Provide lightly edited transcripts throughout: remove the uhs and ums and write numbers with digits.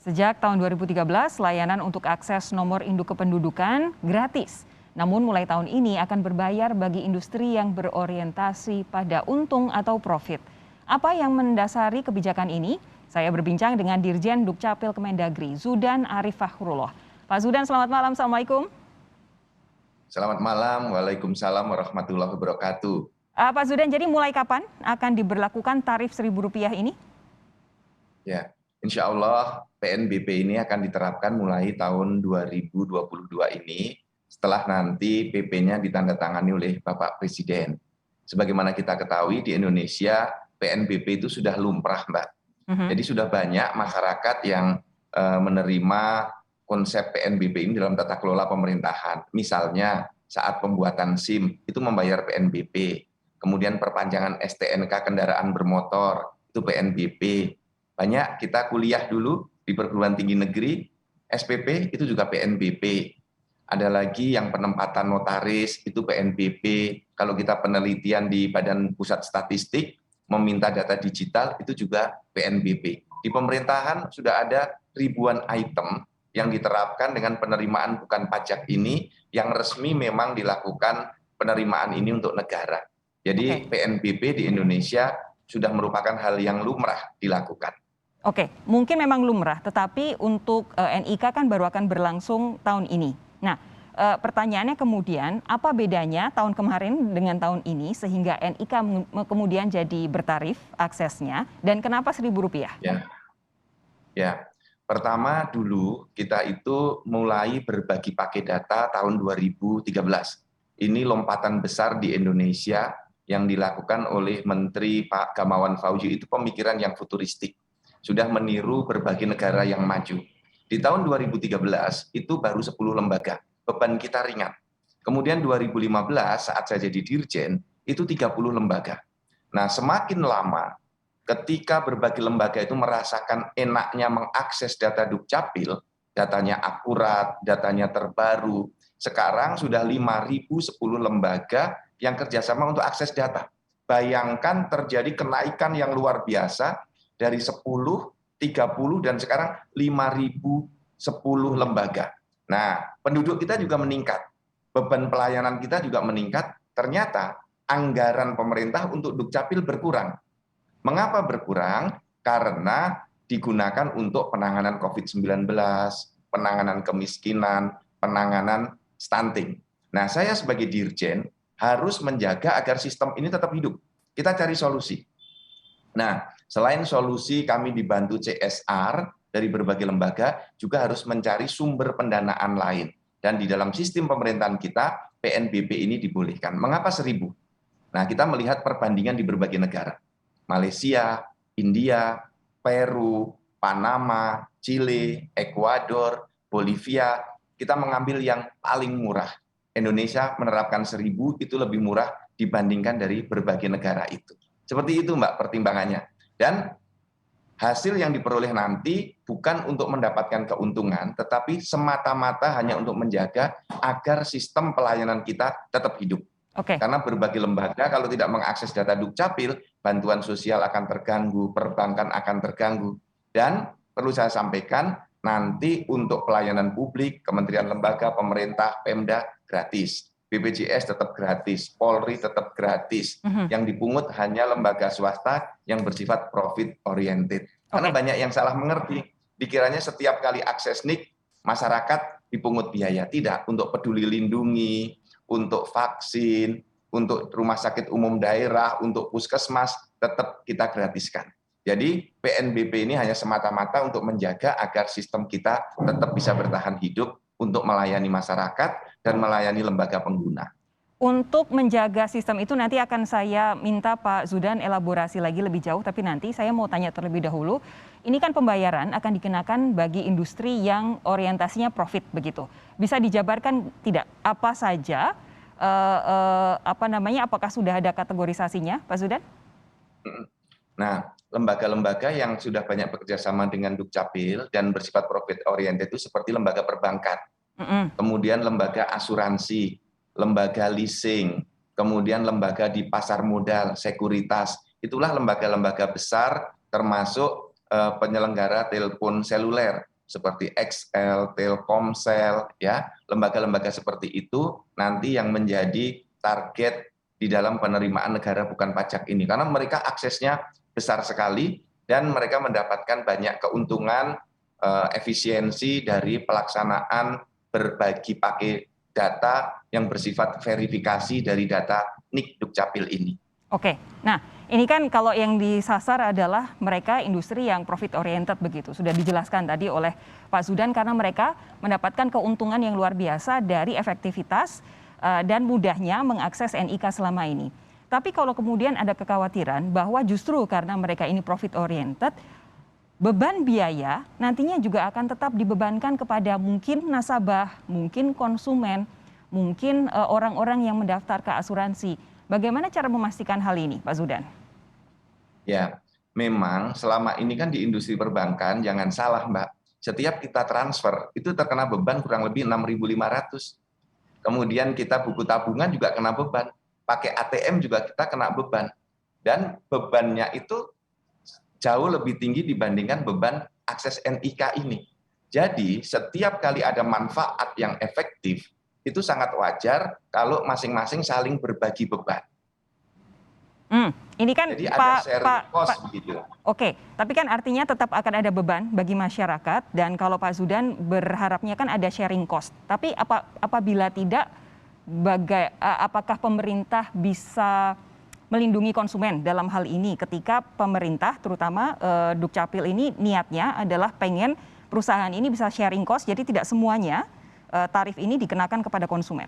Sejak tahun 2013, layanan untuk akses nomor induk kependudukan gratis. Namun mulai tahun ini akan berbayar bagi industri yang berorientasi pada untung atau profit. Apa yang mendasari kebijakan ini? Saya berbincang dengan Dirjen Dukcapil Kemendagri, Zudan Arif Fakhrullah. Pak Zudan, selamat malam. Assalamualaikum. Selamat malam, waalaikumsalam warahmatullahi wabarakatuh. Pak Zudan, jadi mulai kapan akan diberlakukan tarif Rp1.000 ini? Ya, insya Allah PNBP ini akan diterapkan mulai tahun 2022 ini, setelah nanti PP-nya ditandatangani oleh Bapak Presiden. Sebagaimana kita ketahui di Indonesia, PNBP itu sudah lumrah, Mbak. Jadi sudah banyak masyarakat yang menerima konsep PNBP ini dalam tata kelola pemerintahan. Misalnya saat pembuatan SIM itu membayar PNBP, kemudian perpanjangan STNK kendaraan bermotor itu PNBP. Banyak kita kuliah dulu di perguruan tinggi negeri, SPP itu juga PNBP. Ada lagi yang penempatan notaris itu PNBP. Kalau kita penelitian di Badan Pusat Statistik meminta data digital itu juga PNBP. Di pemerintahan sudah ada ribuan item yang diterapkan dengan penerimaan bukan pajak ini yang resmi memang dilakukan penerimaan ini untuk negara. Jadi PNBP di Indonesia sudah merupakan hal yang lumrah dilakukan. Oke, mungkin memang lumrah, tetapi untuk NIK kan baru akan berlangsung tahun ini. Nah, pertanyaannya kemudian, apa bedanya tahun kemarin dengan tahun ini sehingga NIK kemudian jadi bertarif aksesnya, dan kenapa Rp1.000? Ya, pertama dulu kita itu mulai berbagi pakai data tahun 2013. Ini lompatan besar di Indonesia yang dilakukan oleh Menteri Pak Gamawan Fauzi, itu pemikiran yang futuristik. Sudah meniru berbagai negara yang maju. Di tahun 2013 itu baru 10 lembaga, beban kita ringan. Kemudian 2015 saat saya jadi dirjen, itu 30 lembaga. Nah, semakin lama ketika berbagai lembaga itu merasakan enaknya mengakses data Dukcapil, datanya akurat, datanya terbaru, sekarang sudah 5.010 lembaga yang kerjasama untuk akses data. Bayangkan terjadi kenaikan yang luar biasa, dari 10, 30, dan sekarang 5.010 lembaga. Nah, penduduk kita juga meningkat, beban pelayanan kita juga meningkat, ternyata anggaran pemerintah untuk Dukcapil berkurang. Mengapa berkurang? Karena digunakan untuk penanganan COVID-19, penanganan kemiskinan, penanganan stunting. Nah, saya sebagai dirjen harus menjaga agar sistem ini tetap hidup. Kita cari solusi. Nah, selain solusi kami dibantu CSR dari berbagai lembaga, juga harus mencari sumber pendanaan lain. Dan di dalam sistem pemerintahan kita, PNBP ini dibolehkan. Mengapa 1.000? Nah, kita melihat perbandingan di berbagai negara. Malaysia, India, Peru, Panama, Chile, Ekuador, Bolivia, kita mengambil yang paling murah. Indonesia menerapkan 1.000 itu lebih murah dibandingkan dari berbagai negara itu. Seperti itu, Mbak, pertimbangannya. Dan hasil yang diperoleh nanti bukan untuk mendapatkan keuntungan, tetapi semata-mata hanya untuk menjaga agar sistem pelayanan kita tetap hidup. Karena berbagai lembaga kalau tidak mengakses data Dukcapil, bantuan sosial akan terganggu, perbankan akan terganggu. Dan perlu saya sampaikan, nanti untuk pelayanan publik, kementerian lembaga, pemerintah, Pemda, gratis. BPJS tetap gratis, Polri tetap gratis. Yang dipungut hanya lembaga swasta yang bersifat profit oriented. Karena banyak yang salah mengerti, dikiranya setiap kali akses NIK, masyarakat dipungut biaya. Tidak, untuk peduli lindungi, untuk vaksin, untuk rumah sakit umum daerah, untuk puskesmas, tetap kita gratiskan. Jadi PNBP ini hanya semata-mata untuk menjaga agar sistem kita tetap bisa bertahan hidup untuk melayani masyarakat dan melayani lembaga pengguna. Untuk menjaga sistem itu nanti akan saya minta Pak Zudan elaborasi lagi lebih jauh, tapi nanti saya mau tanya terlebih dahulu. Ini kan pembayaran akan dikenakan bagi industri yang orientasinya profit begitu. Bisa dijabarkan tidak apa saja, apakah sudah ada kategorisasinya, Pak Zudan? Nah, lembaga-lembaga yang sudah banyak bekerjasama dengan Dukcapil dan bersifat profit oriented itu seperti lembaga perbankan, kemudian lembaga asuransi, lembaga leasing, kemudian lembaga di pasar modal, sekuritas. Itulah lembaga-lembaga besar termasuk penyelenggara telepon seluler. seperti XL, Telkomsel, ya, lembaga-lembaga seperti itu nanti yang menjadi target di dalam penerimaan negara bukan pajak ini, karena mereka aksesnya besar sekali dan mereka mendapatkan banyak keuntungan, efisiensi dari pelaksanaan berbagi pakai data yang bersifat verifikasi dari data NIK Dukcapil ini. Oke, nah ini kan kalau yang disasar adalah mereka industri yang profit oriented begitu. Sudah dijelaskan tadi oleh Pak Zudan karena mereka mendapatkan keuntungan yang luar biasa dari efektivitas dan mudahnya mengakses NIK selama ini. Tapi kalau kemudian ada kekhawatiran bahwa justru karena mereka ini profit oriented, beban biaya nantinya juga akan tetap dibebankan kepada mungkin nasabah, mungkin konsumen, mungkin orang-orang yang mendaftar ke asuransi. Bagaimana cara memastikan hal ini, Pak Zudan? Ya, memang selama ini kan di industri perbankan, jangan salah Mbak, setiap kita transfer itu terkena beban kurang lebih 6.500. Kemudian kita buku tabungan juga kena beban, pakai ATM juga kita kena beban. Dan bebannya itu jauh lebih tinggi dibandingkan beban akses NIK ini. Jadi setiap kali ada manfaat yang efektif, itu sangat wajar kalau masing-masing saling berbagi beban. Ini kan Jadi ada sharing cost begitu. Oke, tapi kan artinya tetap akan ada beban bagi masyarakat dan kalau Pak Zudan berharapnya kan ada sharing cost. Tapi apabila tidak, apakah pemerintah bisa melindungi konsumen dalam hal ini ketika pemerintah terutama Dukcapil ini niatnya adalah pengen perusahaan ini bisa sharing cost jadi tidak semuanya tarif ini dikenakan kepada konsumen.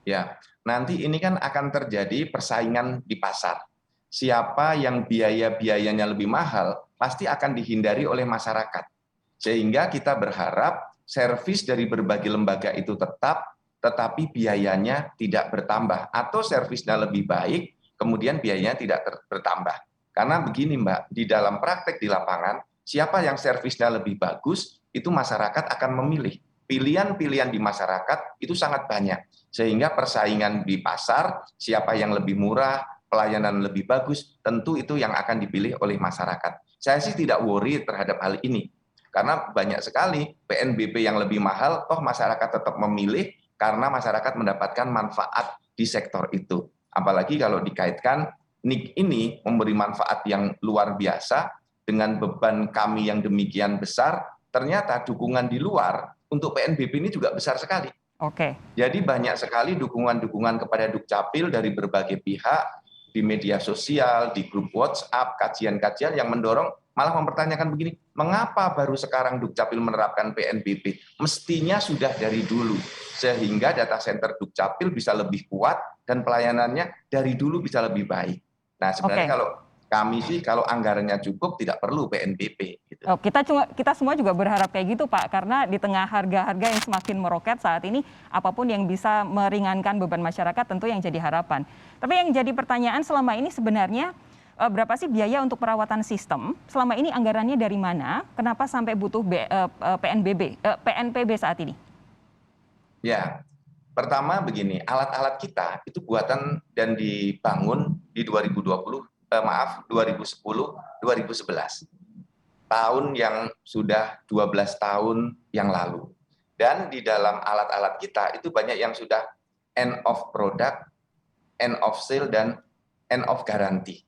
Ya, nanti ini kan akan terjadi persaingan di pasar. Siapa yang biaya-biayanya lebih mahal, pasti akan dihindari oleh masyarakat. Sehingga kita berharap servis dari berbagai lembaga itu tetap, tetapi biayanya tidak bertambah. Atau servisnya lebih baik, kemudian biayanya tidak bertambah. Karena begini Mbak, di dalam praktek di lapangan, siapa yang servisnya lebih bagus, itu masyarakat akan memilih. Pilihan-pilihan di masyarakat itu sangat banyak. Sehingga persaingan di pasar, siapa yang lebih murah, pelayanan lebih bagus, tentu itu yang akan dipilih oleh masyarakat. Saya sih tidak worry terhadap hal ini. Karena banyak sekali PNBP yang lebih mahal, toh masyarakat tetap memilih karena masyarakat mendapatkan manfaat di sektor itu. Apalagi kalau dikaitkan NIK ini memberi manfaat yang luar biasa, dengan beban kami yang demikian besar, ternyata dukungan di luar untuk PNBP ini juga besar sekali. Oke. Jadi banyak sekali dukungan-dukungan kepada Dukcapil dari berbagai pihak, di media sosial, di grup WhatsApp, kajian-kajian yang mendorong, malah mempertanyakan begini, mengapa baru sekarang Dukcapil menerapkan PNBP? Mestinya sudah dari dulu, sehingga data center Dukcapil bisa lebih kuat dan pelayanannya dari dulu bisa lebih baik. Nah sebenarnya kalau kami sih kalau anggarannya cukup tidak perlu PNBP. Gitu. Oh, kita semua juga berharap kayak gitu Pak, karena di tengah harga-harga yang semakin meroket saat ini, apapun yang bisa meringankan beban masyarakat tentu yang jadi harapan. Tapi yang jadi pertanyaan selama ini sebenarnya berapa sih biaya untuk perawatan sistem? Selama ini anggarannya dari mana? Kenapa sampai butuh PNPB saat ini? Ya, pertama begini, alat-alat kita itu buatan dan dibangun di 2010-2011. Tahun yang sudah 12 tahun yang lalu. Dan di dalam alat-alat kita itu banyak yang sudah end of product, end of sale, dan end of guarantee.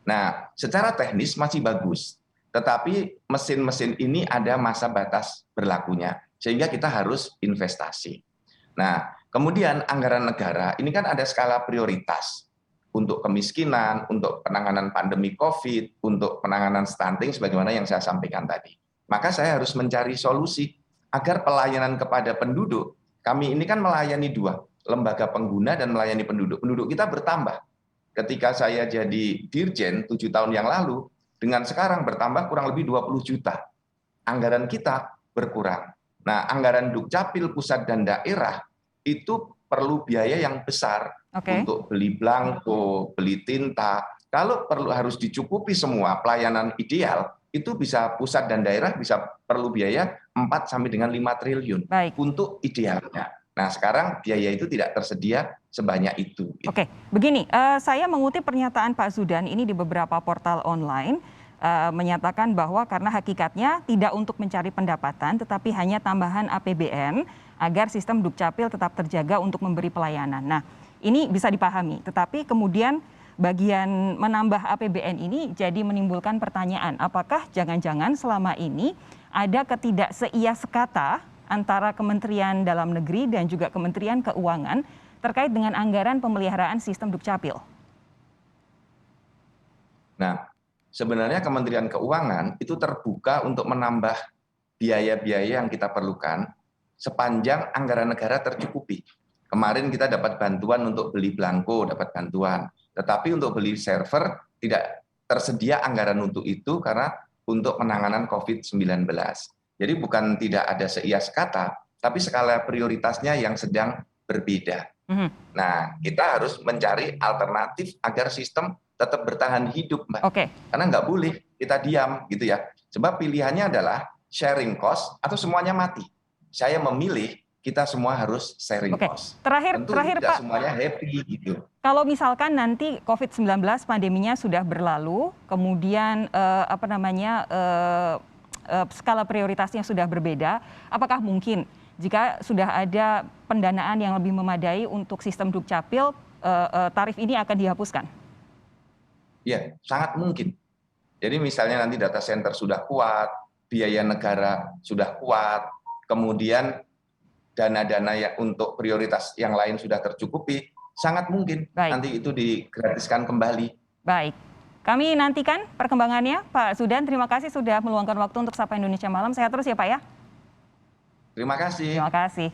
Nah, secara teknis masih bagus. Tetapi mesin-mesin ini ada masa batas berlakunya. Sehingga kita harus investasi. Nah, kemudian anggaran negara, ini kan ada skala prioritas. Untuk kemiskinan, untuk penanganan pandemi COVID, untuk penanganan stunting, sebagaimana yang saya sampaikan tadi. Maka saya harus mencari solusi agar pelayanan kepada penduduk, kami ini kan melayani dua, lembaga pengguna dan melayani penduduk. Penduduk kita bertambah. Ketika saya jadi dirjen 7 tahun yang lalu, dengan sekarang bertambah kurang lebih 20 juta. Anggaran kita berkurang. Nah, anggaran Dukcapil pusat dan daerah itu perlu biaya yang besar untuk beli belangko, beli tinta. Kalau harus dicukupi semua pelayanan ideal, itu bisa pusat dan daerah bisa perlu biaya 4 sampai dengan 5 triliun untuk idealnya. Nah, sekarang biaya itu tidak tersedia sebanyak itu. Oke, begini, saya mengutip pernyataan Pak Zudan ini di beberapa portal online. menyatakan bahwa karena hakikatnya tidak untuk mencari pendapatan tetapi hanya tambahan APBN agar sistem Dukcapil tetap terjaga untuk memberi pelayanan. Nah, ini bisa dipahami, tetapi kemudian bagian menambah APBN ini jadi menimbulkan pertanyaan, apakah jangan-jangan selama ini ada ketidakseiyasekata antara Kementerian Dalam Negeri dan juga Kementerian Keuangan terkait dengan anggaran pemeliharaan sistem Dukcapil? Nah, sebenarnya Kementerian Keuangan itu terbuka untuk menambah biaya-biaya yang kita perlukan sepanjang anggaran negara tercukupi. Kemarin kita dapat bantuan untuk beli belangko, dapat bantuan. Tetapi untuk beli server tidak tersedia anggaran untuk itu karena untuk penanganan COVID-19. Jadi bukan tidak ada seiyasekata, tapi skala prioritasnya yang sedang berbeda. Nah, kita harus mencari alternatif agar sistem tetap bertahan hidup, Mbak. Karena nggak boleh kita diam, gitu ya. Sebab pilihannya adalah sharing cost atau semuanya mati. Saya memilih kita semua harus sharing cost. Terakhir tidak Pak, semuanya happy gitu. Kalau misalkan nanti COVID-19 pandeminya sudah berlalu, kemudian skala prioritasnya sudah berbeda, apakah mungkin jika sudah ada pendanaan yang lebih memadai untuk sistem Dukcapil, tarif ini akan dihapuskan? Ya, sangat mungkin. Jadi misalnya nanti data center sudah kuat, biaya negara sudah kuat, kemudian dana-dana yang untuk prioritas yang lain sudah tercukupi, sangat mungkin nanti itu digratiskan kembali. Baik, kami nantikan perkembangannya, Pak Zudan. Terima kasih sudah meluangkan waktu untuk Sapa Indonesia Malam. Sehat terus ya Pak ya. Terima kasih. Terima kasih.